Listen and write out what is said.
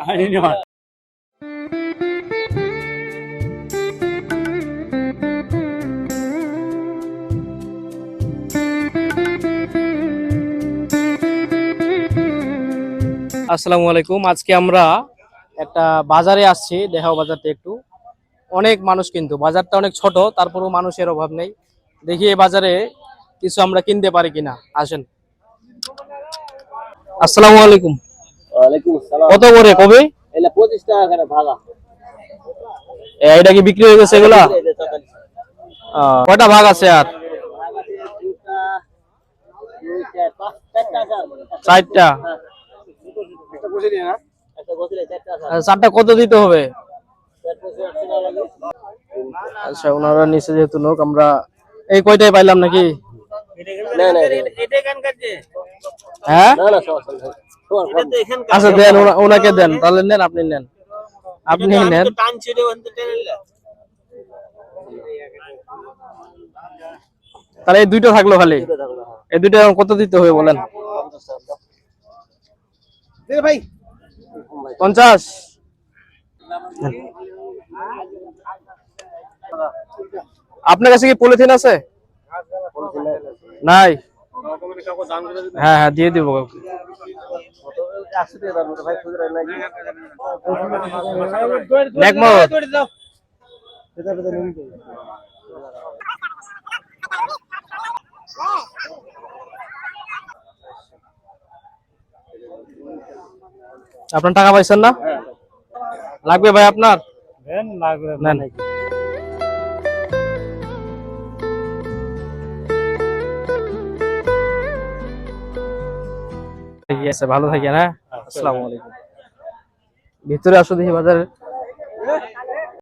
আসসালামু আলাইকুম। আজকে আমরা একটা বাজারে আসছি, দেখাও বাজারটা একটু। অনেক মানুষ, কিন্তু বাজারটা অনেক ছোট, তারপরেও মানুষের অভাব নেই। দেখি এই বাজারে কিছু আমরা কিনতে পারি কিনা, আসেন। আসসালামু আলাইকুম। ওয়ালাইকুম আসসালাম। কত করে কবে? এটা 25 টাকা করে ভাগা। এটা কি বিক্রি হয়ে গেছে এগুলা? কয়টা ভাগ আছে আর? চারটা। চারটা কত দিতে হবে? আচ্ছা, ওনারা নিচে যেহেতু লোক, আমরা এই কয়টাই পাইলাম নাকি? হ্যাঁ, আচ্ছা দেন, ওনাকে দেন, তাহলে নেন, আপনি নেন, আপনি নেন। তাহলে এই দুইটা থাকলো খালি, এই দুইটা কত দিতে হবে বলেন? 50। আপনার কাছে কি পলিথিন আছে? নাই? হ্যাঁ হ্যাঁ, দিয়ে দিব। আপনার টাকা পাইছেন না? লাগবে ভাই আপনার? নেন। ঠিক আছে, ভালো থাকেন। হ্যাঁ, আসসালামু আলাইকুম। ভিতরে আসো দেখি বাজারে।